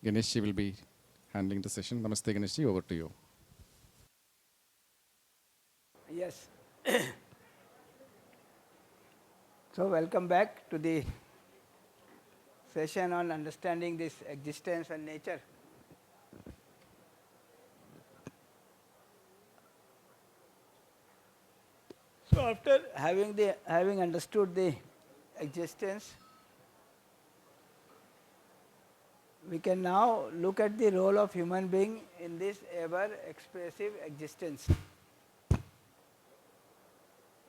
Ganeshji will be handling the session. Namaste Ganeshji, over to you. Yes. So welcome back to the session on understanding this existence and nature. So after having understood the existence, we can now look at the role of human being in this ever expressive existence.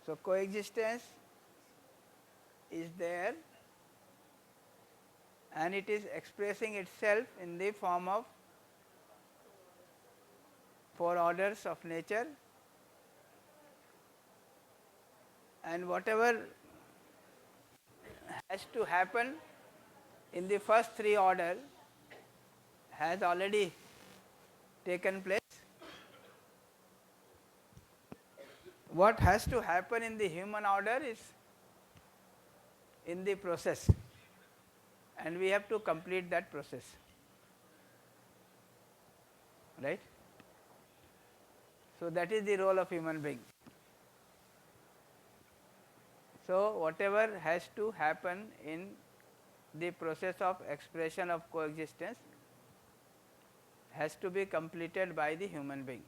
So coexistence is there and it is expressing itself in the form of four orders of nature, and whatever has to happen in the first three order has already taken place. What has to happen in the human order is in the process, and we have to complete that process, right? So that is the role of human being. So whatever has to happen in the process of expression of coexistence has to be completed by the human being.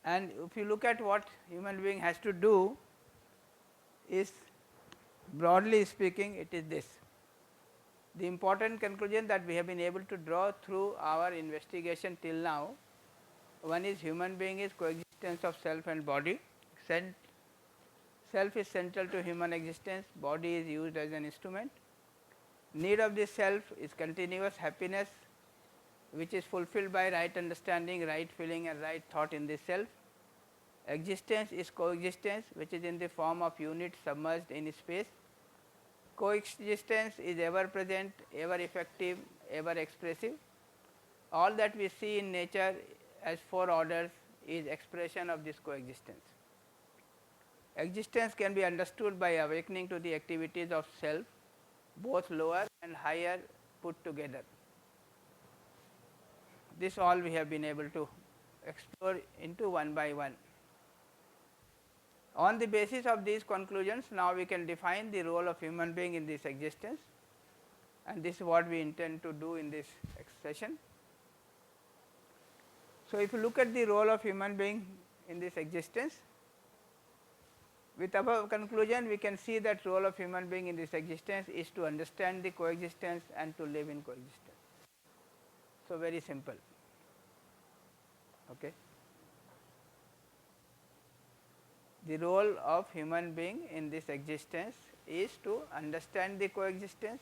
And if you look at what human being has to do, is broadly speaking it is this. The important conclusion that we have been able to draw through our investigation till now, one is human being is coexistence of self and body. Self is central to human existence, body is used as an instrument. Need of the self is continuous happiness, which is fulfilled by right understanding, right feeling and right thought in the self. Existence is coexistence, which is in the form of unit submerged in space. Coexistence is ever present, ever effective, ever expressive. All that we see in nature as four orders is expression of this coexistence. Existence can be understood by awakening to the activities of self, both lower and higher put together. This all we have been able to explore into one by one. On the basis of these conclusions, now we can define the role of human being in this existence, and this is what we intend to do in this session. So if you look at the role of human being in this existence, with above conclusion we can see that role of human being in this existence is to understand the coexistence and to live in coexistence. So very simple. Okay. The role of human being in this existence is to understand the coexistence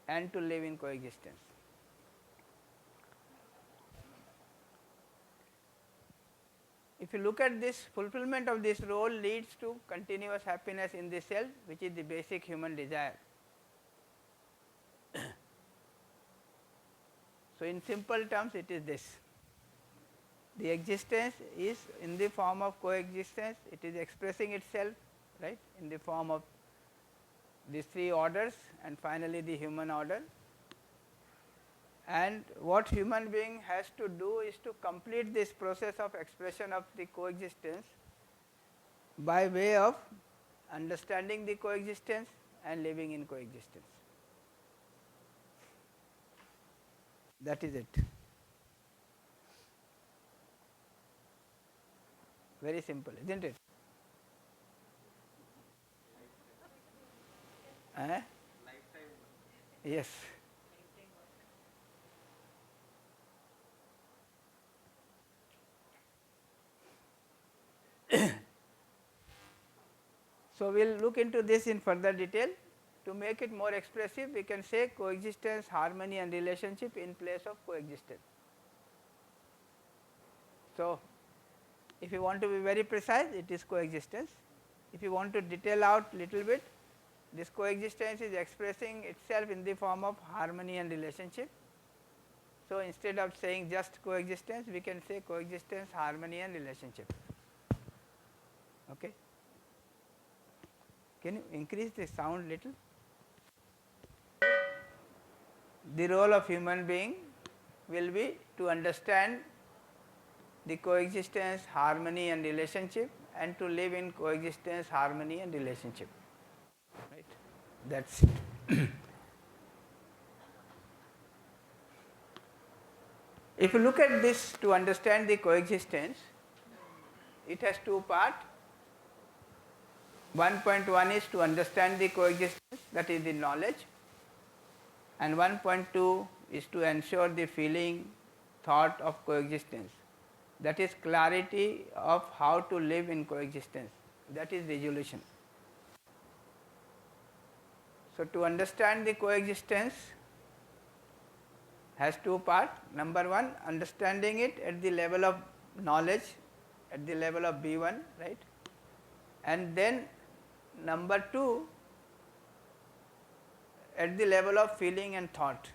and to live in coexistence. If you look at this, fulfillment of this role leads to continuous happiness in the self, which is the basic human desire. So in simple terms it is this. The existence is in the form of coexistence, it is expressing itself, right, in the form of these three orders and finally the human order. And what human being has to do is to complete this process of expression of the coexistence by way of understanding the coexistence and living in coexistence. That is it. Very simple, isn't it? Yes. So we will look into this in further detail. To make it more expressive, we can say coexistence, harmony and relationship in place of coexistence. So if you want to be very precise, it is coexistence. If you want to detail out little bit, this coexistence is expressing itself in the form of harmony and relationship. So instead of saying just coexistence, we can say coexistence, harmony and relationship. Okay. Can you increase the sound little? the role of human being will be to understand the coexistence, harmony and relationship, and to live in coexistence, harmony and relationship. Right? That's it. If you look at this to understand the coexistence, it has two parts. 1.1 is to understand the coexistence, that is the knowledge, and 1.2 is to ensure the feeling, thought of coexistence, that is clarity of how to live in coexistence, that is resolution. So, to understand the coexistence has two parts. Number one, understanding it at the level of knowledge, at the level of B1, right, and then number two, at the level of feeling and thought.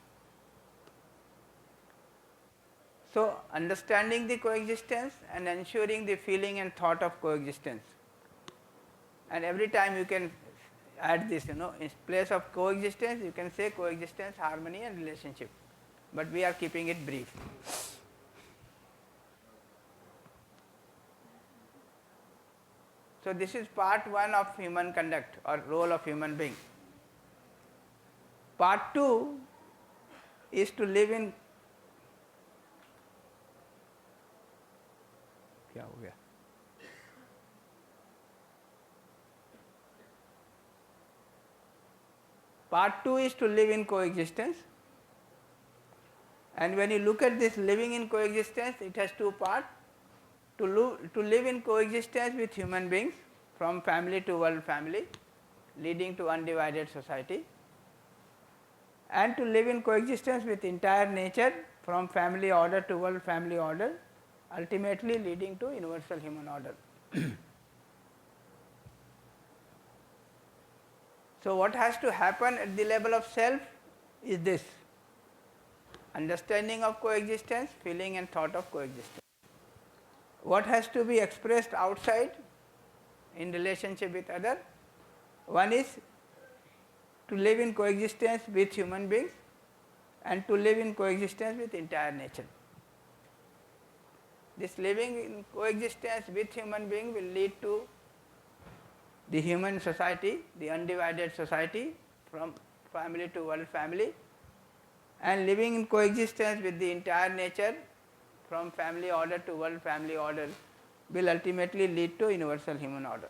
So, understanding the coexistence and ensuring the feeling and thought of coexistence, and every time you can add this, in place of coexistence you can say coexistence, harmony and relationship, but we are keeping it brief. So, this is part 1 of human conduct or role of human being. Part 2 is to live in क्या हो गया? Part 2 is to live in coexistence, and when you look at this living in coexistence, it has two parts. To live in coexistence with human beings from family to world family, leading to undivided society, and to live in coexistence with entire nature from family order to world family order, ultimately leading to universal human order. So, what has to happen at the level of self is this: understanding of coexistence, feeling and thought of coexistence. What has to be expressed outside in relationship with other? One is to live in coexistence with human beings and to live in coexistence with entire nature. This living in coexistence with human being will lead to the human society, the undivided society from family to world family, and living in coexistence with the entire nature from family order to world family order will ultimately lead to universal human order.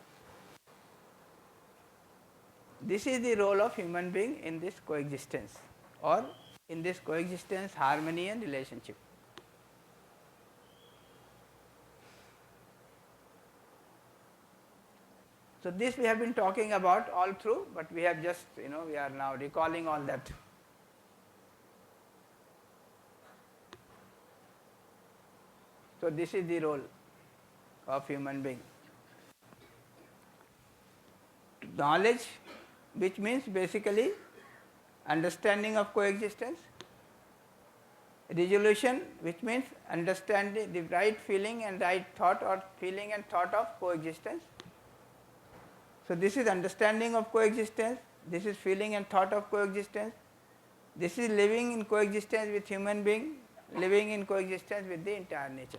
This is the role of human being in this coexistence, or in this coexistence, harmony and relationship. So, this we have been talking about all through, but we have just, we are now recalling all that. So, this is the role of human being. Knowledge, which means basically understanding of coexistence. Resolution, which means understanding the right feeling and right thought, or feeling and thought of coexistence. So, this is understanding of coexistence, this is feeling and thought of coexistence, this is living in coexistence with human being, living in coexistence with the entire nature.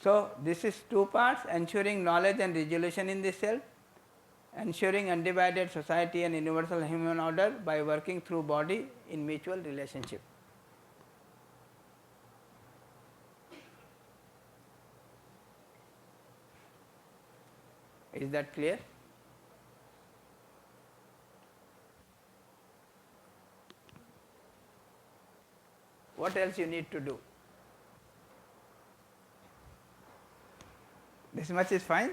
So, this is two parts: ensuring knowledge and resolution in the self, ensuring undivided society and universal human order by working through body in mutual relationship. Is that clear? What else you need to do? This much is fine,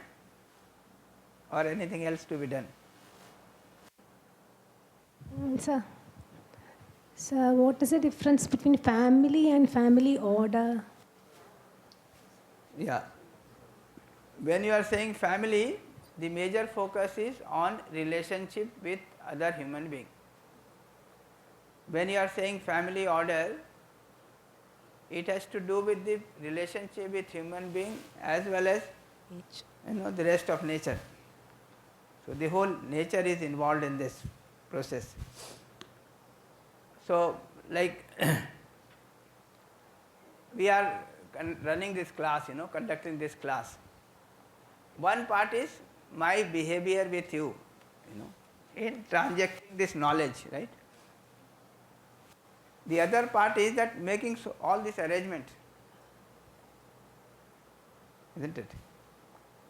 or anything else to be done? Sir, what is the difference between family and family order? Yeah. When you are saying family, the major focus is on relationship with other human being. when you are saying family order, it has to do with the relationship with human being as well as the rest of nature. So the whole nature is involved in this process. So like we are running this class, conducting this class. One part is my behavior with you, in transacting this knowledge, right? The other part is that making all this arrangement, isn't it?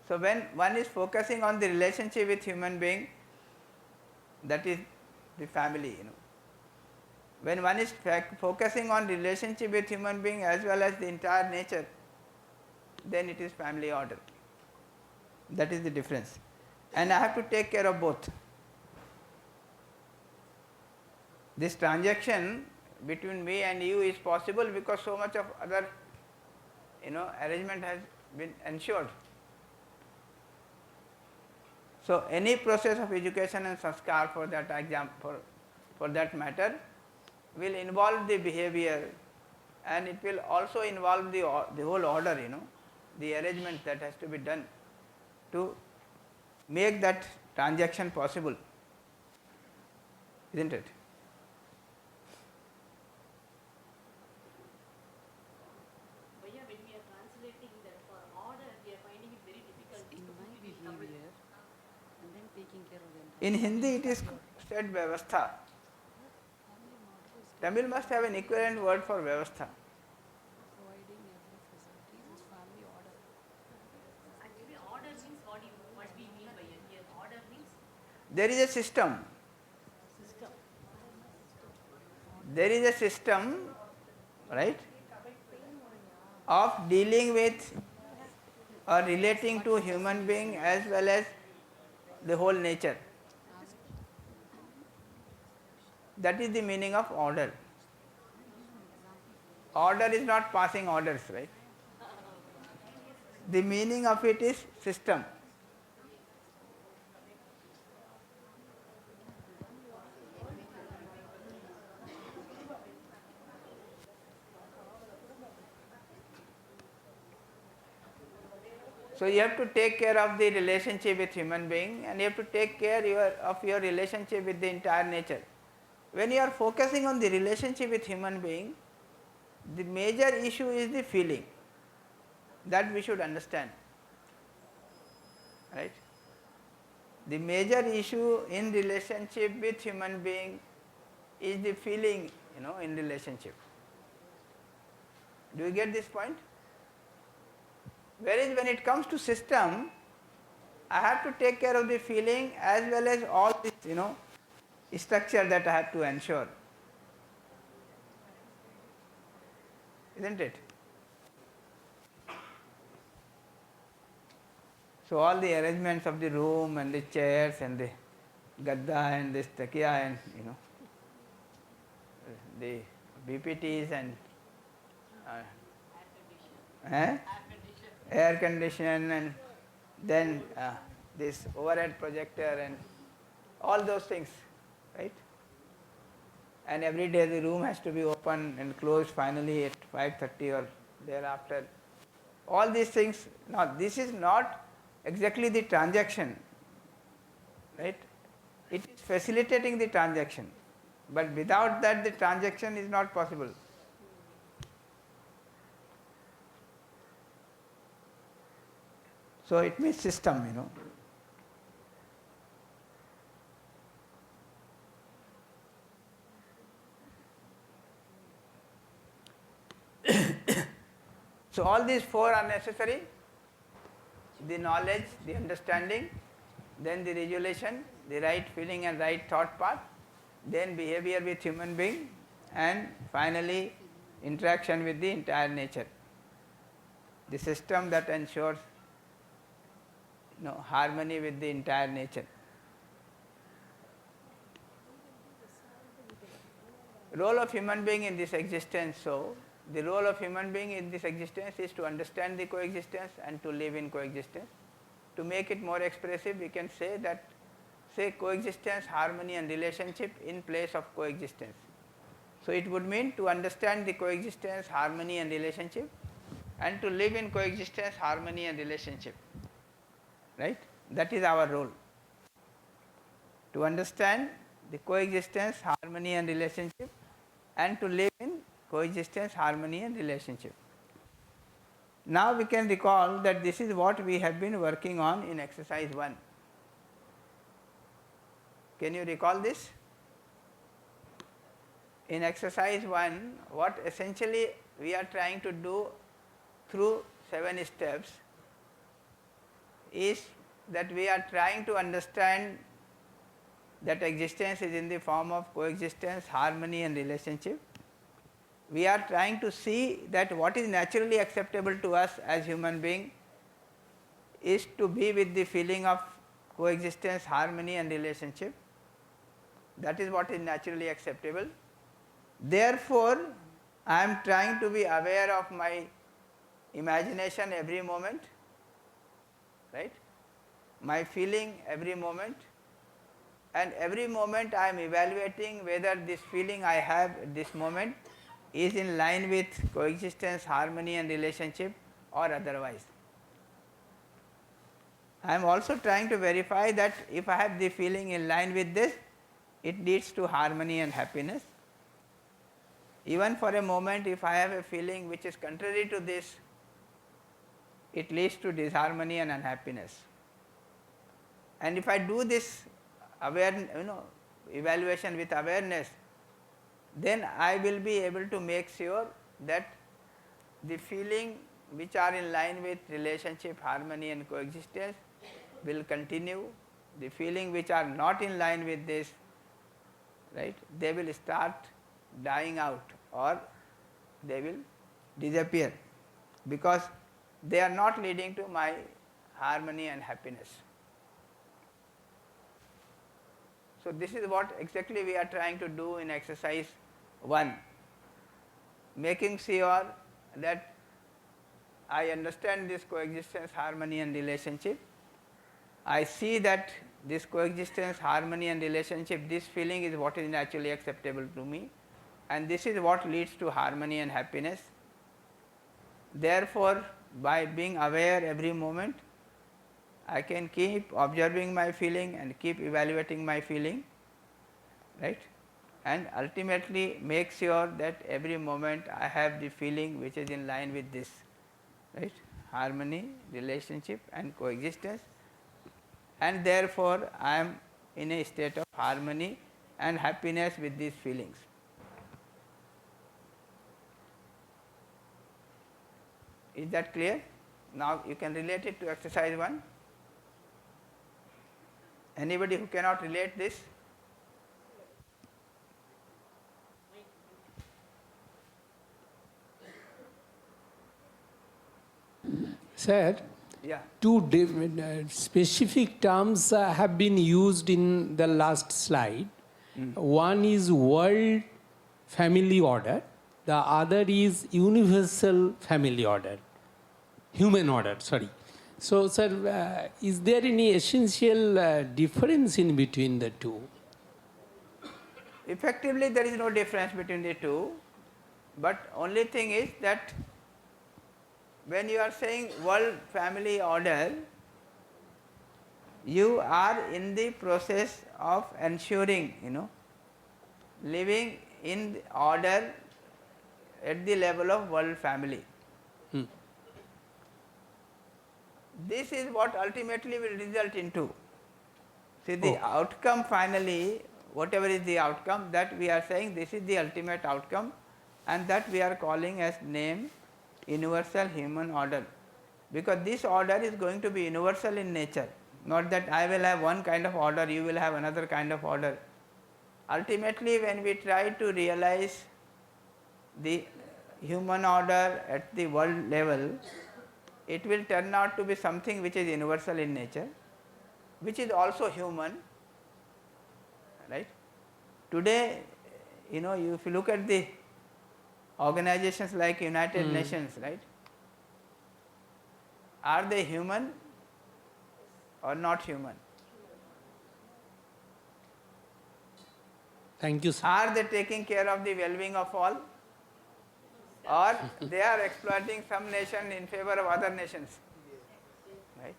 So when one is focusing on the relationship with human being, that is the family, When one is focusing on relationship with human being as well as the entire nature, then it is family order. That is the difference. And I have to take care of both. This transaction between me and you is possible because so much of other arrangement has been ensured. So any process of education and sanskar for that for that matter will involve the behavior, and it will also involve the whole order, the arrangement that has to be done to make that transaction possible, isn't it? When we are translating that for order, we are finding it very difficult in to my put it in Tamil. behavior and then taking care of them. In Hindi it is said vyavastha. Tamil must have an equivalent word for vyavastha. Providing every facilities is family order. Actually, order means what we mean by it here. Order means There is a system. system. There is a system, right, of dealing with or relating to human being as well as the whole nature. That is the meaning of order. Order is not passing orders, right? The meaning of it is system. So you have to take care of the relationship with human being, and you have to take care of your relationship with the entire nature. When you are focusing on the relationship with human being, the major issue is the feeling. That we should understand, right? The major issue in relationship with human being is the feeling, in relationship. Do you get this point? Whereas when it comes to system, I have to take care of the feeling as well as all this, structure that I have to ensure. Isn't it? So all the arrangements of the room and the chairs and the gadda and this takiya and the BPTs and air condition and then this overhead projector and all those things, right? And every day the room has to be open and closed finally at 5:30 or thereafter. All these things, now this is not exactly the transaction, right? It is facilitating the transaction, but without that the transaction is not possible. So it means system, So all these four are necessary: the knowledge, the understanding, then the resolution, the right feeling and right thought path, then behavior with human being, and finally interaction with the entire nature. The system that ensures harmony with the entire nature. Role of human being in this existence. So the role of human being in this existence is to understand the coexistence and to live in coexistence. To make it more expressive, we can say coexistence, harmony and relationship in place of coexistence. So it would mean to understand the coexistence, harmony and relationship, and to live in coexistence, harmony and relationship, right? That is our role. To understand the coexistence, harmony and relationship, and to live in coexistence, harmony and relationship. Now we can recall that this is what we have been working on in exercise 1. Can you recall this? In exercise 1, what essentially we are trying to do through 7 steps is that we are trying to understand that existence is in the form of coexistence, harmony and relationship. We are trying to see that what is naturally acceptable to us as human being is to be with the feeling of coexistence, harmony and relationship. That is what is naturally acceptable. Therefore, I am trying to be aware of my imagination every moment, right? My feeling every moment, and every moment I am evaluating whether this feeling I have at this moment is in line with coexistence, harmony and relationship or otherwise. I am also trying to verify that if I have the feeling in line with this, it leads to harmony and happiness. Even for a moment, if I have a feeling which is contrary to this, it leads to disharmony and unhappiness. And if I do this evaluation with awareness, then I will be able to make sure that the feeling which are in line with relationship, harmony and coexistence will continue. The feeling which are not in line with this, right, they will start dying out or they will disappear, because they are not leading to my harmony and happiness. So this is what exactly we are trying to do in exercise 1, making sure that I understand this coexistence, harmony and relationship. I see that this coexistence, harmony and relationship, this feeling is what is naturally acceptable to me, and this is what leads to harmony and happiness. Therefore, by being aware every moment, I can keep observing my feeling and keep evaluating my feeling, right, and ultimately make sure that every moment I have the feeling which is in line with this, right, harmony, relationship and coexistence, and therefore I am in a state of harmony and happiness with these feelings. Is that clear? Now you can relate it to exercise 1. Anybody who cannot relate this? Sir, Yeah. two specific terms have been used in the last slide. One is world family order, the other is universal family order, human order, sorry. So, sir, is there any essential difference in between the two? Effectively, there is no difference between the two, but only thing is that when you are saying world family order, you are in the process of ensuring, living in order at the level of world family. This is what ultimately will result into. See, the outcome finally, whatever is the outcome, that we are saying this is the ultimate outcome, and that we are calling as name universal human order, because this order is going to be universal in nature, not that I will have one kind of order, you will have another kind of order. Ultimately, when we try to realize the human order at the world level, it will turn out to be something which is universal in nature, which is also human, right. Today, if you look at the organizations like United Nations, right, are they human or not human? Thank you, sir. Are they taking care of the well-being of all? Or they are exploiting some nation in favor of other nations? Right?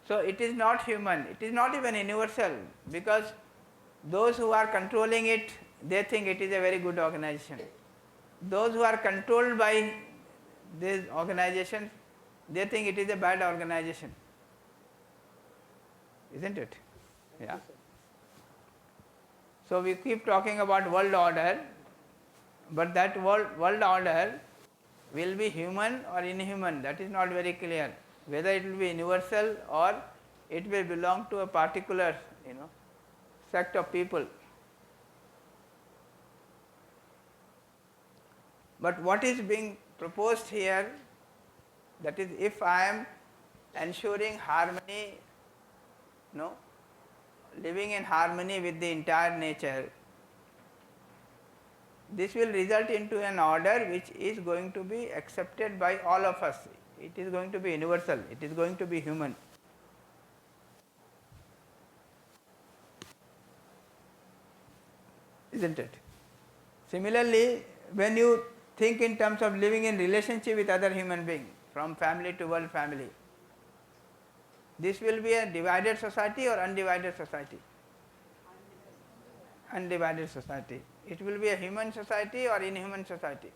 So it is not human, it is not even universal, because those who are controlling it, they think it is a very good organization. Those who are controlled by these organizations, they think it is a bad organization. Isn't it? Yeah. So we keep talking about world order, but that world order will be human or inhuman, that is not very clear. Whether it will be universal or it will belong to a particular, sect of people. But what is being proposed here, that is, if I am ensuring harmony, living in harmony with the entire nature, this will result into an order which is going to be accepted by all of us. It is going to be universal, it is going to be human. Isn't it? Similarly, when you think in terms of living in relationship with other human beings, from family to world family, this will be a divided society or undivided society? Undivided society. It will be a human society or inhuman society?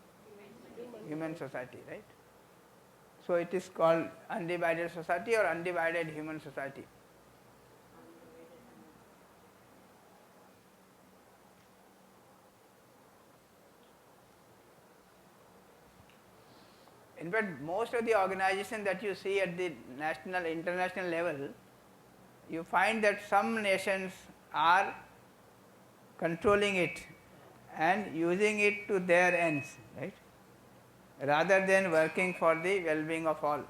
Human society, right? So it is called undivided society or undivided human society. In fact, most of the organizations that you see at the national, international level, you find that some nations are controlling it and using it to their ends, right? Rather than working for the well-being of all.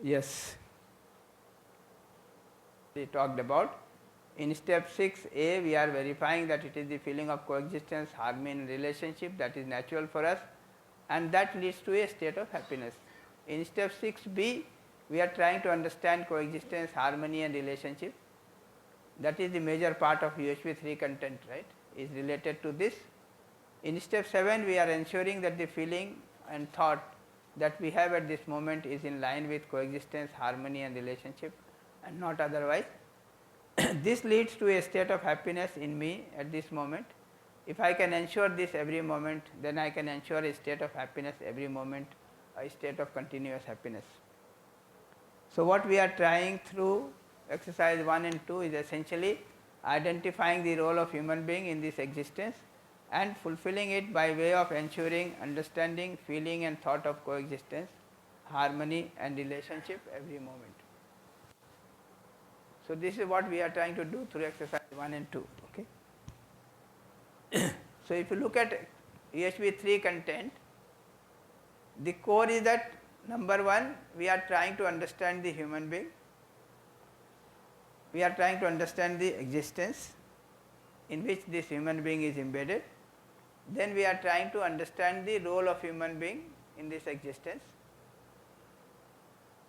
Yes. We talked about. In step 6a, we are verifying that it is the feeling of coexistence, harmony in relationship that is natural for us, and that leads to a state of happiness. In step 6b, we are trying to understand coexistence, harmony and relationship. That is the major part of UHV-3 content, right, is related to this. In step 7, we are ensuring that the feeling and thought that we have at this moment is in line with coexistence, harmony and relationship, and not otherwise. This leads to a state of happiness in me at this moment. If I can ensure this every moment, then I can ensure a state of happiness every moment, a state of continuous happiness. So what we are trying through exercise 1 and 2 is essentially identifying the role of human being in this existence and fulfilling it by way of ensuring understanding, feeling and thought of coexistence, harmony and relationship every moment. So this is what we are trying to do through exercise 1 and 2. Okay. So if you look at UHV-3 content, the core is that number 1, we are trying to understand the human being. We are trying to understand the existence in which this human being is embedded. Then we are trying to understand the role of human being in this existence,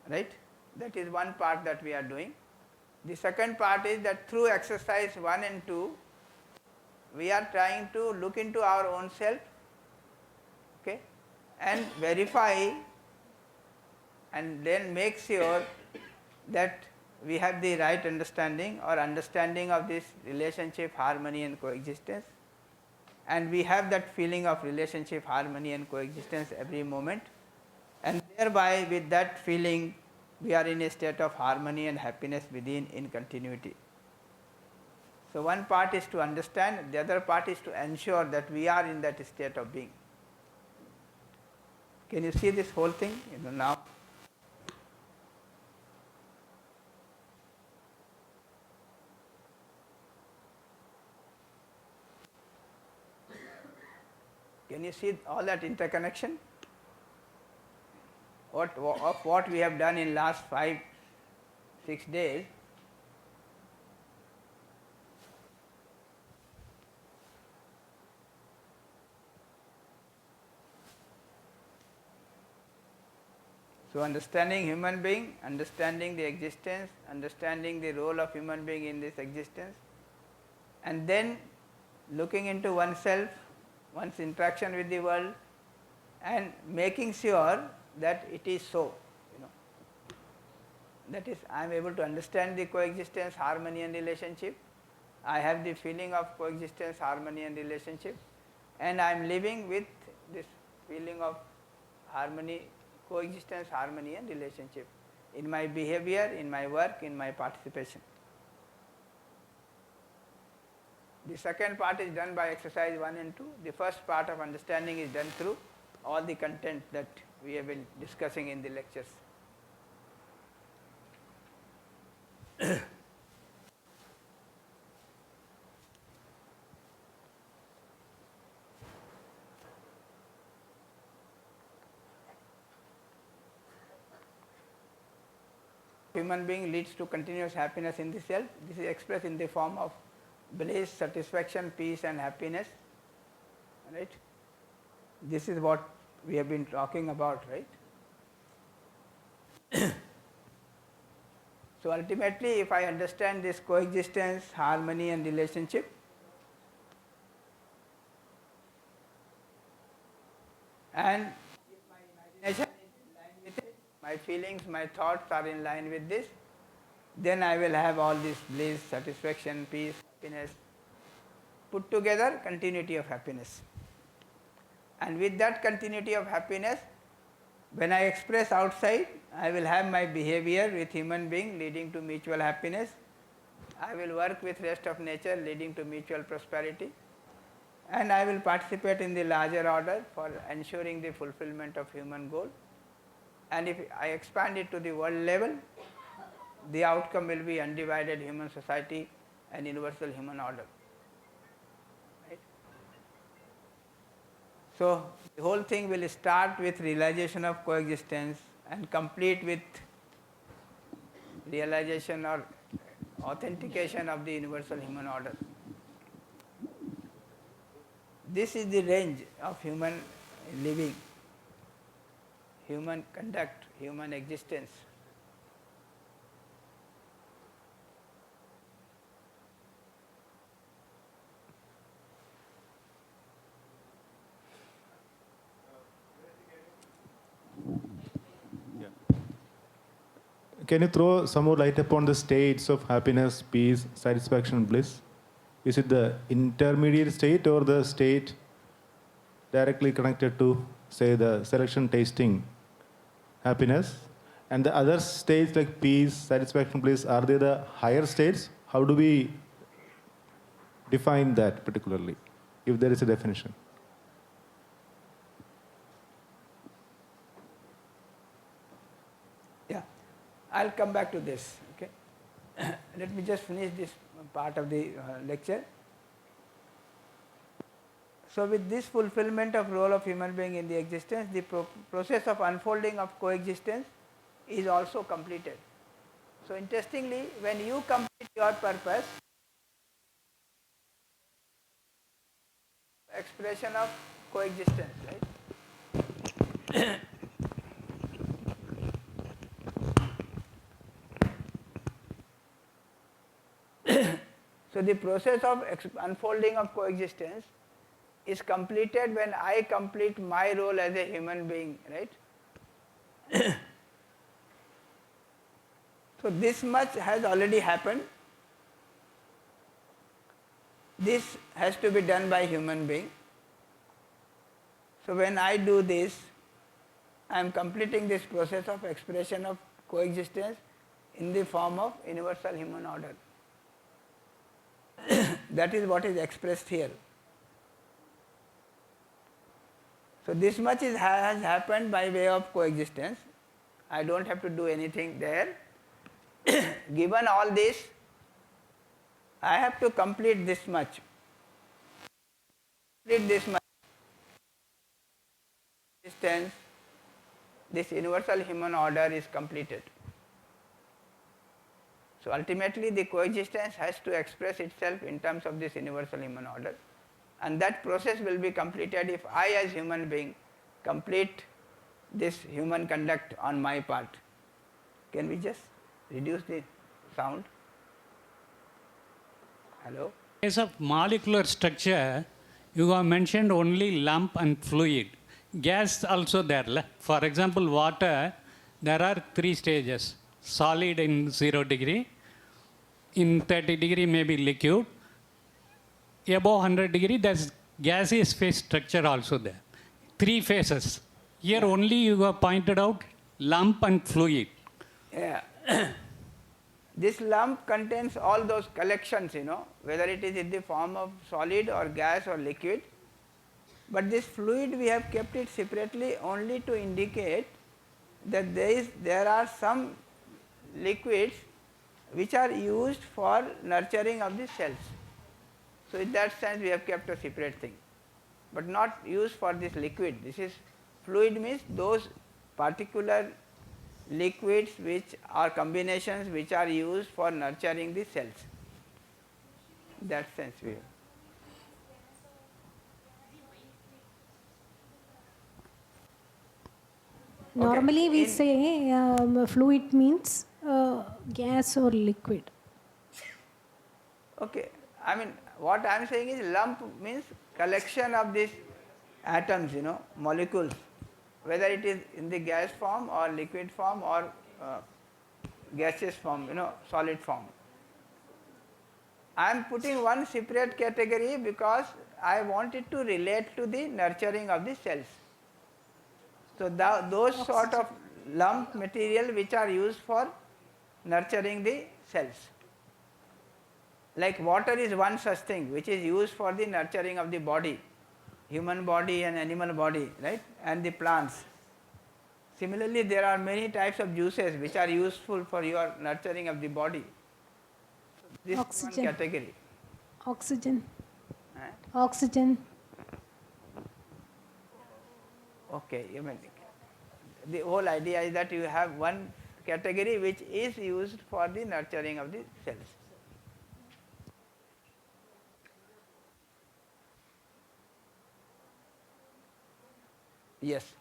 right? That is one part that we are doing. The second part is that through exercise 1 and 2, we are trying to look into our own self, okay, and verify and then make sure that we have the right understanding or understanding of this relationship, harmony and coexistence, and we have that feeling of relationship, harmony and coexistence every moment, and thereby with that feeling we are in a state of harmony and happiness within, in continuity. So one part is to understand, the other part is to ensure that we are in that state of being. Can you see this whole thing now? Can you see all that interconnection? What we have done in last 5-6 days, So understanding human being, understanding the existence, understanding the role of human being in this existence, and then looking into oneself, one's interaction with the world, and making sure that it is so. That is, I am able to understand the coexistence, harmony and relationship. I have the feeling of coexistence, harmony and relationship, and I am living with this feeling of harmony, coexistence, harmony and relationship in my behavior, in my work, in my participation. The second part is done by exercise 1 and 2. The first part of understanding is done through all the content that we have been discussing in the lectures. Human being leads to continuous happiness in the self. This is expressed in the form of bliss, satisfaction, peace and happiness, right. This is what we have been talking about, right. So ultimately, if I understand this coexistence, harmony and relationship, and if my imagination is in line with it, my feelings, my thoughts are in line with this, then I will have all this bliss, satisfaction, peace, happiness, put together continuity of happiness. And with that continuity of happiness, when I express outside, I will have my behavior with human being leading to mutual happiness. I will work with rest of nature leading to mutual prosperity. And I will participate in the larger order for ensuring the fulfillment of human goal. And if I expand it to the world level, the outcome will be undivided human society and universal human order. Right? So the whole thing will start with realization of coexistence and complete with realization or authentication of the universal human order. This is the range of human living, human conduct, human existence. Can you throw some more light upon the states of happiness, peace, satisfaction, and bliss? Is it the intermediate state or the state directly connected to, say, the selection tasting happiness? And the other states like peace, satisfaction, bliss, are they the higher states? How do we define that particularly, if there is a definition? Yeah, I'll come back to this. Okay, let me just finish this part of the lecture. So with this fulfillment of role of human being in the existence, the process of unfolding of coexistence is also completed. So interestingly, when you complete your purpose, expression of coexistence, right? So the process of unfolding of coexistence is completed when I complete my role as a human being, right? So this much has already happened. This has to be done by human being. So when I do this, I am completing this process of expression of coexistence in the form of universal human order. That is what is expressed here. So this much has happened by way of coexistence. I don't have to do anything there. Given all this, I have to complete this much. Complete this much. Existence, this universal human order is completed. So ultimately the coexistence has to express itself in terms of this universal human order, and that process will be completed if I as human being complete this human conduct on my part. Can we just reduce the sound? Hello? Case of molecular structure, you have mentioned only lump and fluid. Gas also there. For example, water, there are 3 stages. Solid in 0 degree, in 30 degree maybe liquid, above 100 degree there's gaseous phase structure also there. 3 phases. Here only you have pointed out lump and fluid. Yeah. This lump contains all those collections, whether it is in the form of solid or gas or liquid. But this fluid we have kept it separately only to indicate that there are some liquids which are used for nurturing of the cells. So in that sense we have kept a separate thing, but not used for this liquid. This is fluid means those particular liquids which are combinations which are used for nurturing the cells. In that sense we have. Normally we in- say fluid means gas or liquid. Okay, I mean what I am saying is lump means collection of these atoms, molecules, whether it is in the gas form or liquid form or gaseous form, solid form. I am putting one separate category because I want it to relate to the nurturing of the cells. So those sort of lump material which are used for nurturing the cells. Like water is one such thing which is used for the nurturing of the body, human body and animal body, right, and the plants. Similarly, there are many types of juices which are useful for your nurturing of the body. This Oxygen. is one category. Oxygen. Eh? Oxygen. Okay, I mean, the whole idea is that you have one category which is used for the nurturing of the cells. Yes.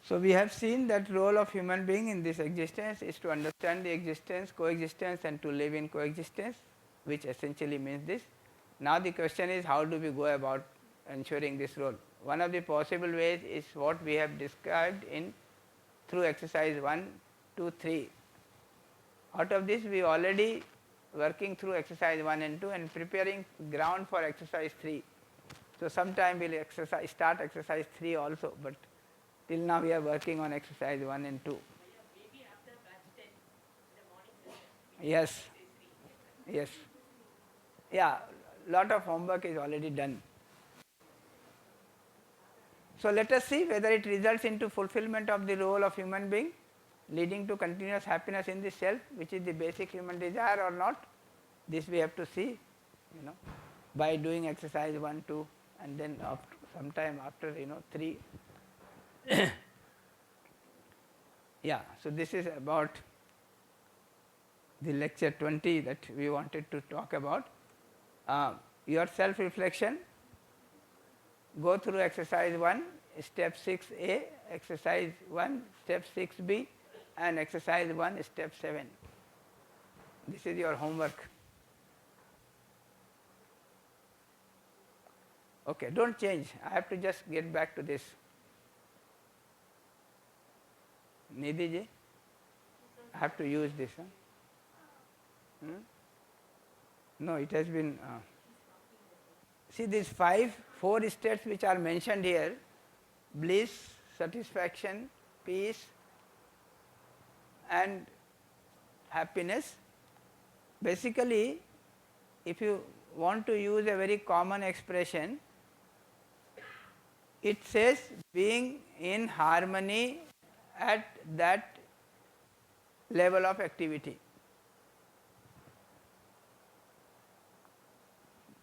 So we have seen that role of human being in this existence is to understand the existence, coexistence, and to live in coexistence, which essentially means this. Now the question is, how do we go about ensuring this role? One of the possible ways is what we have described through exercise 1, 2, 3. Out of this we already working through exercise 1 and 2 and preparing ground for exercise 3. So sometime we will start exercise 3 also, but till now we are working on exercise 1 and 2. Maybe after batch 10 in the morning session. Yes. Yes. Yeah, lot of homework is already done. So let us see whether it results into fulfillment of the role of human being, leading to continuous happiness in the self, which is the basic human desire or not. This we have to see, by doing exercise 1, 2, and then sometime after, 3. Yeah, so this is about the lecture 20 that we wanted to talk about. Your self-reflection, go through exercise 1, step 6a, exercise 1, step 6b, and exercise 1, step 7. This is your homework. Okay, don't change. I have to just get back to this. Nidhi ji, I have to use this. Huh? No, it has been. See these 4 states which are mentioned here: bliss, satisfaction, peace, and happiness. Basically, if you want to use a very common expression, it says being in harmony at that level of activity.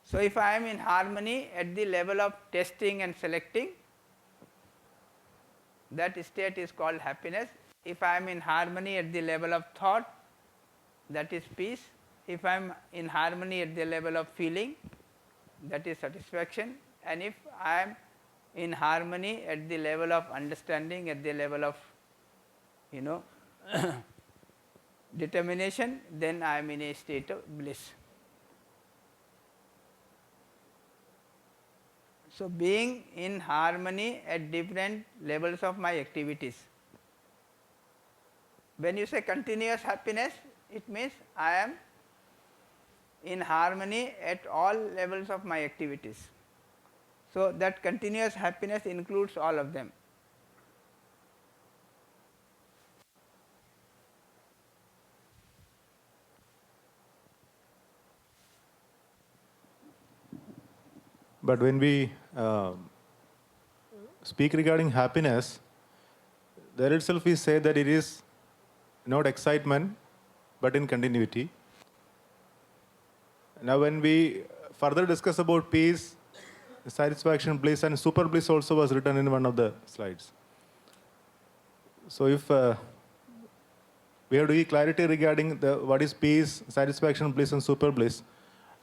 So if I am in harmony at the level of testing and selecting, that state is called happiness. If I am in harmony at the level of thought, that is peace. If I am in harmony at the level of feeling, that is satisfaction. And if I am in harmony at the level of understanding, at the level of determination, then I am in a state of bliss. So, being in harmony at different levels of my activities. When you say continuous happiness, it means I am in harmony at all levels of my activities. So, that continuous happiness includes all of them. But when we speak regarding happiness, there itself we say that it is not excitement, but in continuity. Now, when we further discuss about peace, satisfaction, bliss, and super bliss also was written in one of the slides. So, if we have to give clarity regarding what is peace, satisfaction, bliss, and super bliss,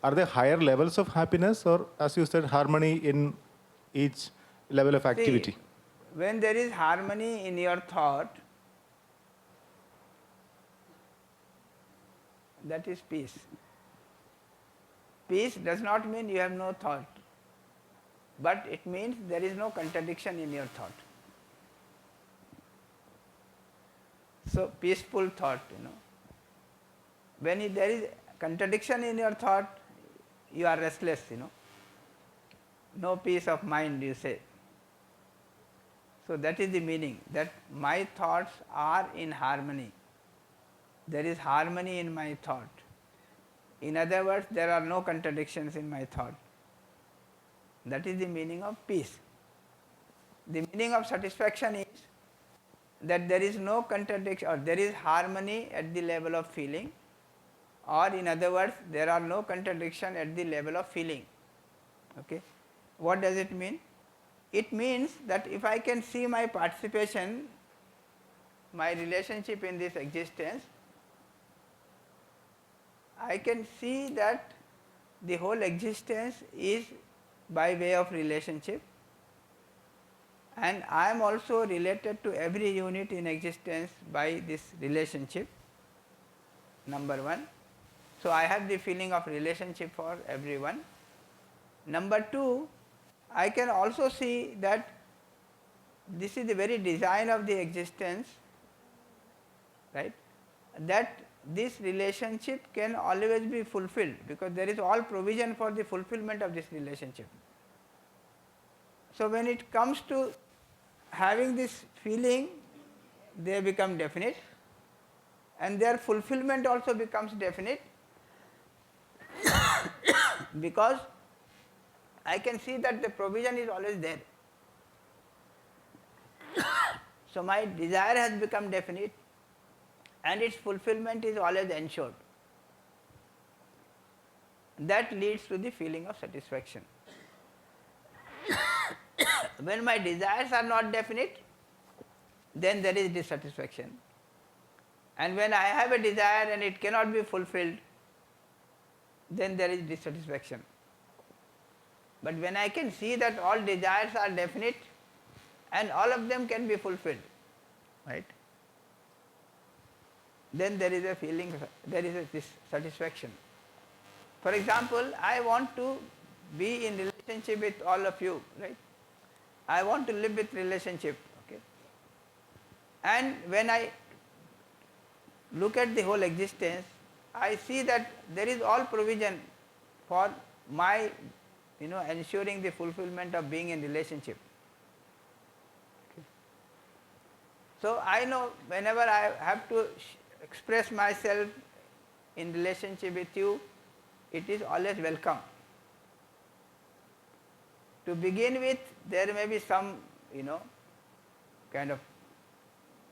are there higher levels of happiness, or as you said, harmony in each level of activity? See, when there is harmony in your thought, that is peace. Peace does not mean you have no thought, but it means there is no contradiction in your thought. So, peaceful thought, When there is contradiction in your thought, you are restless, No peace of mind, you say. So, that is the meaning, that my thoughts are in harmony. There is harmony in my thought. In other words, there are no contradictions in my thought. That is the meaning of peace. The meaning of satisfaction is that there is no contradiction, or there is harmony at the level of feeling, or in other words, there are no contradiction at the level of feeling. Okay. What does it mean? It means that if I can see my participation, my relationship in this existence, I can see that the whole existence is by way of relationship, and I am also related to every unit in existence by this relationship, number one. So, I have the feeling of relationship for everyone. Number two, I can also see that this is the very design of the existence, right, that this relationship can always be fulfilled, because there is all provision for the fulfillment of this relationship. So, when it comes to having this feeling, they become definite, and their fulfillment also becomes definite, because I can see that the provision is always there. So, my desire has become definite, and its fulfillment is always ensured. That leads to the feeling of satisfaction. When my desires are not definite, then there is dissatisfaction. And when I have a desire and it cannot be fulfilled, then there is dissatisfaction. But when I can see that all desires are definite and all of them can be fulfilled, right, then there is a feeling, there is a dissatisfaction. For example, I want to be in relationship with all of you, right? I want to live with relationship, okay? And when I look at the whole existence, I see that there is all provision for my, ensuring the fulfillment of being in relationship. Okay. So, I know whenever I have to express myself in relationship with you, it is always welcome. To begin with, there may be some, kind of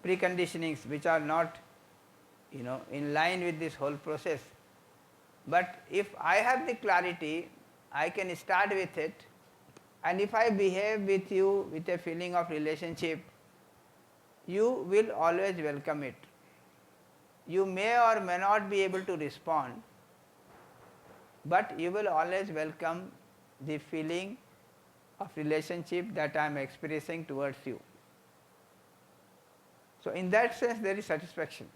preconditionings which are not, in line with this whole process. But if I have the clarity, I can start with it, and if I behave with you with a feeling of relationship, you will always welcome it. You may or may not be able to respond, but you will always welcome the feeling of relationship that I am experiencing towards you. So in that sense there is satisfaction.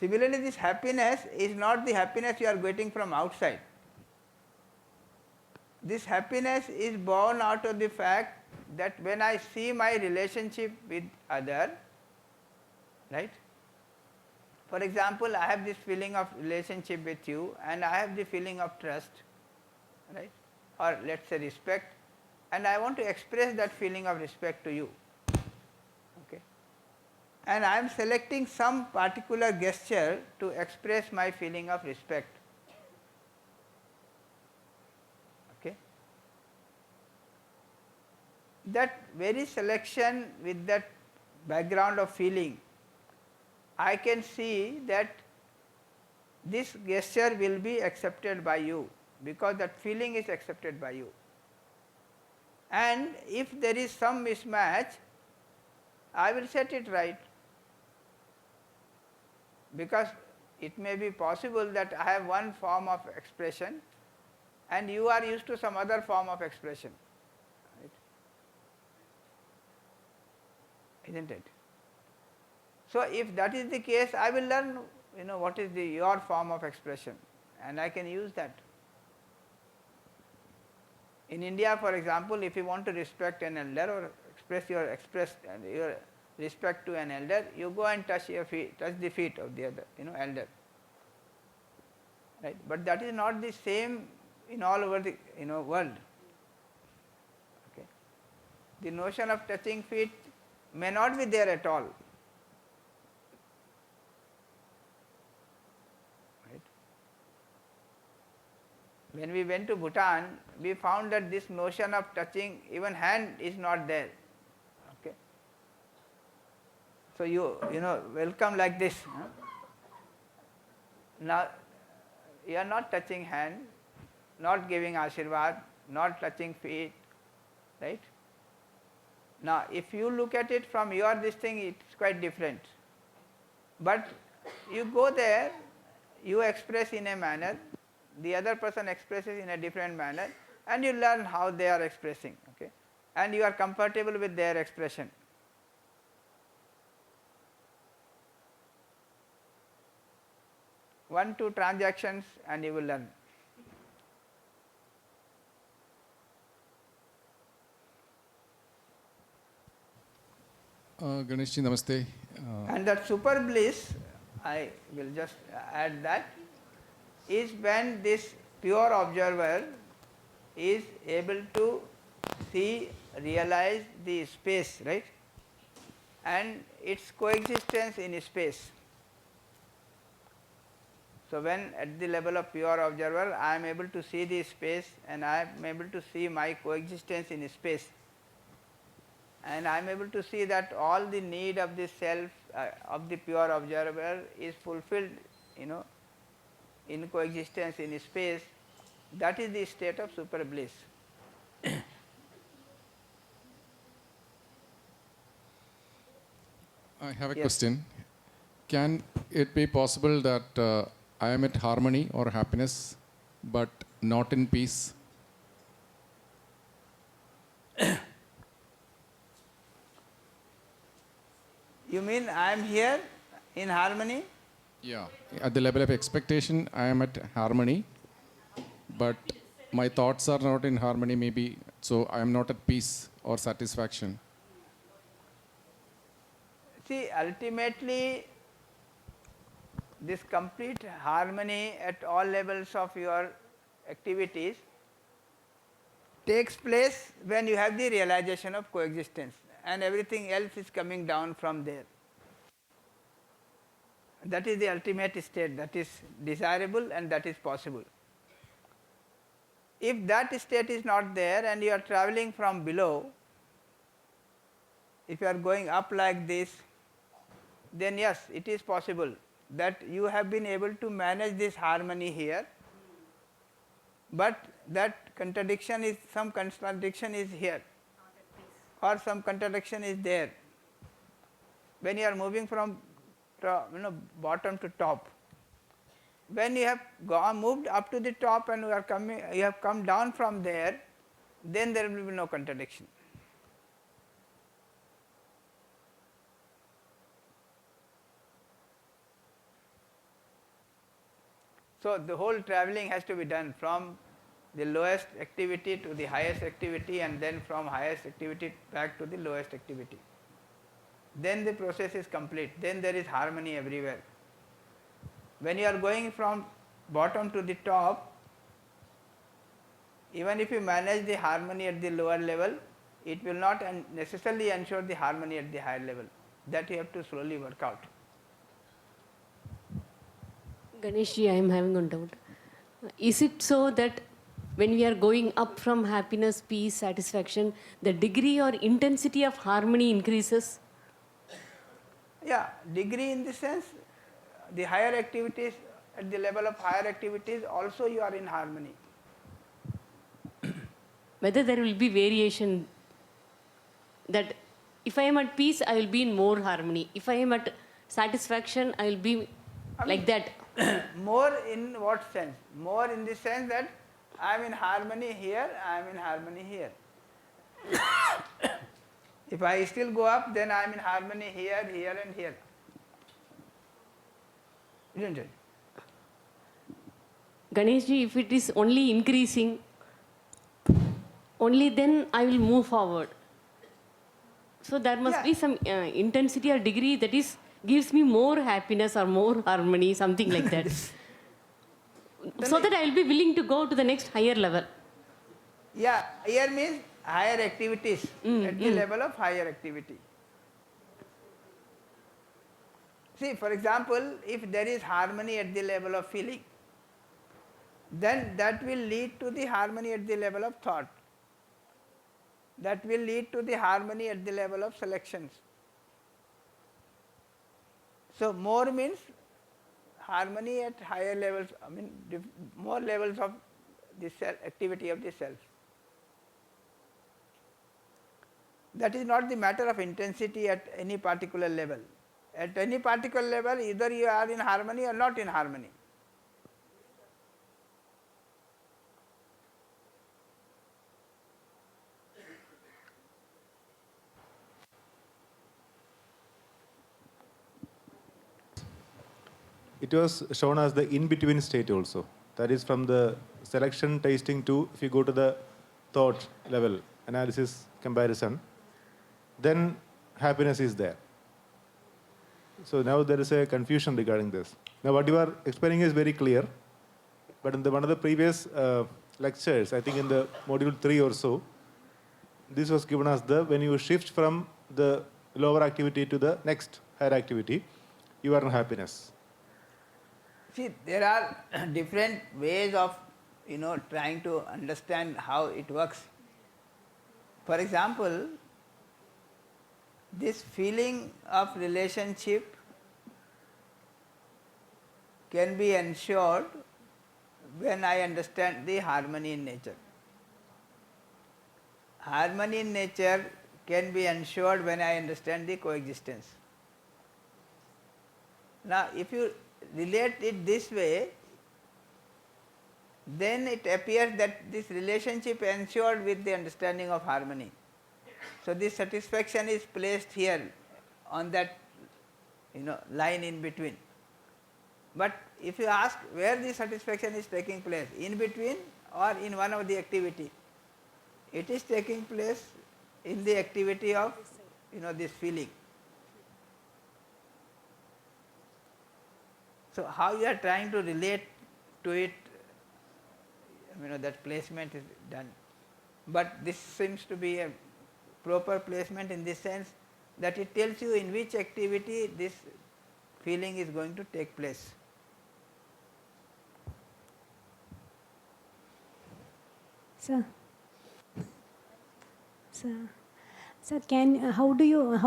Similarly, this happiness is not the happiness you are getting from outside. This happiness is born out of the fact that when I see my relationship with other, right? For example, I have this feeling of relationship with you and I have the feeling of trust, right? Or let's say respect, and I want to express that feeling of respect to you. Okay? And I am selecting some particular gesture to express my feeling of respect. Okay? That very selection with that background of feeling, I can see that this gesture will be accepted by you because that feeling is accepted by you. And if there is some mismatch, I will set it right, because it may be possible that I have one form of expression and you are used to some other form of expression, right? Isn't it? So if that is the case, I will learn, what is your form of expression, and I can use that. In India, for example, if you want to respect an elder or express your respect to an elder, you go and touch the feet of the other, elder. Right? But that is not the same in all over the world. Okay. The notion of touching feet may not be there at all. Right? When we went to Bhutan, we found that this notion of touching even hand is not there. Okay. So you welcome like this. Huh? Now you are not touching hand, not giving ashirvad, not touching feet, right? Now if you look at it from your this thing, it's quite different. But you go there, you express in a manner, the other person expresses in a different manner, and you learn how they are expressing, okay? And you are comfortable with their expression. One, two transactions and you will learn. Ganeshji, namaste. And that super bliss, I will just add that, is when this pure observer is able to see, realize the space, right? And its coexistence in space. So when at the level of pure observer, I am able to see the space and I am able to see my coexistence in space. And I am able to see that all the need of the self, of the pure observer is fulfilled, in coexistence in space. That is the state of super bliss. I have a Yes. question. Can it be possible that I am at harmony or happiness, but not in peace? You mean I am here in harmony? Yeah. At the level of expectation, I am at harmony, but my thoughts are not in harmony, maybe, so I am not at peace or satisfaction. See, ultimately, this complete harmony at all levels of your activities takes place when you have the realization of coexistence, and everything else is coming down from there. That is the ultimate state, that is desirable and that is possible. If that state is not there and you are traveling from below, if you are going up like this, then yes, it is possible that you have been able to manage this harmony here, but that some contradiction is here, or some contradiction is there when you are moving from bottom to top. When you have moved up to the top and you have come down from there, then there will be no contradiction. So the whole travelling has to be done from the lowest activity to the highest activity, and then from highest activity back to the lowest activity. Then the process is complete, then there is harmony everywhere. When you are going from bottom to the top, even if you manage the harmony at the lower level, it will not necessarily ensure the harmony at the higher level. That you have to slowly work out. Ganeshji, I am having one doubt. Is it so that when we are going up from happiness, peace, satisfaction, the degree or intensity of harmony increases? Yeah, degree in the sense, the higher activities, at the level of higher activities also you are in harmony. Whether there will be variation, that if I am at peace, I will be in more harmony. If I am at satisfaction, I will be like that. More in what sense? More in the sense that I am in harmony here, I am in harmony here. If I still go up, then I am in harmony here, here and here. Isn't it? Ganeshji, if it is only increasing, only then I will move forward. So there must be some intensity or degree that is gives me more happiness or more harmony, something like that. So that I will be willing to go to the next higher level. Yeah, higher means higher activities, at the level of higher activity. See, for example, if there is harmony at the level of feeling, then that will lead to the harmony at the level of thought. That will lead to the harmony at the level of selections. So more means harmony at higher levels, I mean more levels of the activity of the self. That is not the matter of intensity at any particular level. At any particular level, either you are in harmony or not in harmony. It was shown as the in-between state also. That is from the selection tasting to, if you go to the thought level, analysis, comparison, then happiness is there. So now there is a confusion regarding this. Now what you are explaining is very clear, but in one of the previous lectures, I think in the module 3 or so, this was given as when you shift from the lower activity to the next higher activity, you are in happiness. See, there are different ways of, trying to understand how it works. For example, this feeling of relationship can be ensured when I understand the harmony in nature. Harmony in nature can be ensured when I understand the coexistence. Now, if you relate it this way, then it appears that this relationship ensured with the understanding of harmony. So this satisfaction is placed here on that line in between. But if you ask where the satisfaction is taking place, in between or in one of the activity, it is taking place in the activity of this feeling. So how you are trying to relate to it, that placement is done. But this seems to be a proper placement in the sense that it tells you in which activity this feeling is going to take place. Sir, how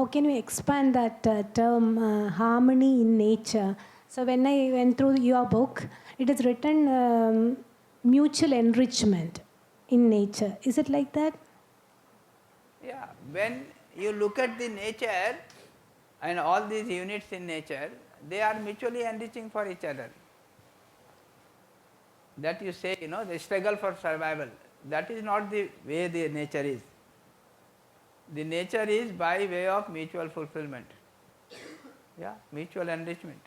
can you expand that term harmony in nature? So when I went through your book, it is written mutual enrichment in nature. Is it like that? Yeah, when you look at the nature and all these units in nature, they are mutually enriching for each other. that you say, the struggle for survival, that is not the way the nature is. The nature is by way of mutual fulfillment, mutual enrichment.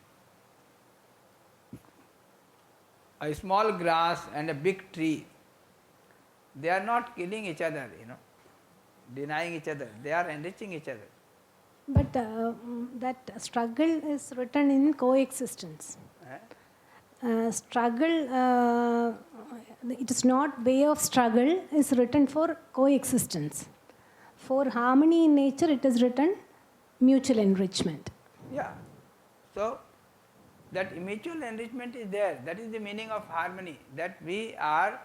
A small grass and a big tree, they are not killing each other, denying each other, they are enriching each other. But that struggle is written in coexistence. It is not way of struggle, is written for coexistence. For harmony in nature, it is written mutual enrichment. Yeah. So, that mutual enrichment is there. That is the meaning of harmony. That we are,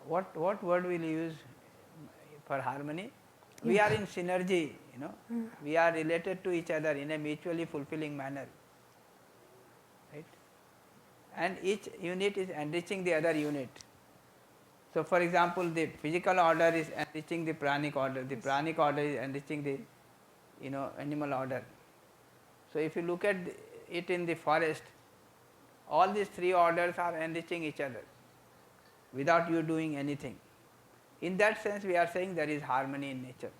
what word will you use for harmony? We are in synergy, we are related to each other in a mutually fulfilling manner, right? And each unit is enriching the other unit. So, for example, the physical order is enriching the pranic order, the pranic order is enriching the animal order. So, if you look at it in the forest, all these three orders are enriching each other without you doing anything. In that sense, we are saying there is harmony in nature.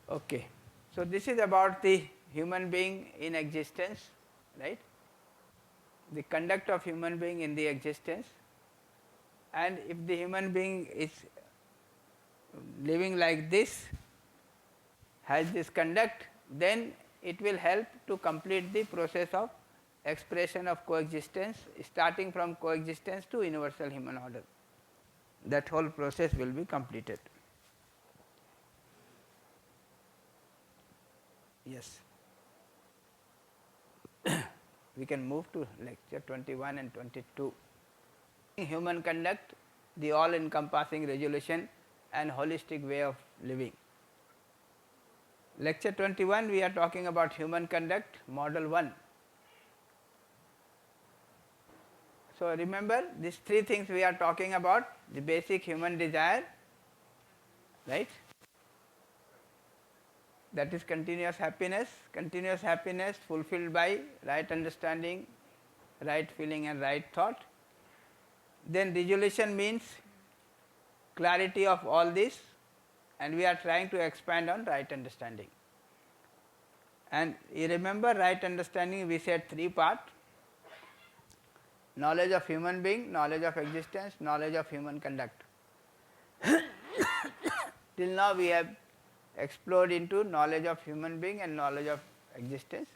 Okay. So, this is about the human being in existence, right? The conduct of human being in the existence, and if the human being is living like this, has this conduct, then it will help to complete the process of expression of coexistence, starting from coexistence to universal human order. That whole process will be completed. Yes. We can move to lecture 21 and 22. Human conduct, the all-encompassing resolution and holistic way of living. Lecture 21, we are talking about human conduct, model 1. So, remember these three things we are talking about: the basic human desire, right? That is continuous happiness fulfilled by right understanding, right feeling and right thought. Then resolution means clarity of all this, and we are trying to expand on right understanding. And you remember, right understanding we said three parts: knowledge of human being, knowledge of existence, knowledge of human conduct. Till now we have explored into knowledge of human being and knowledge of existence.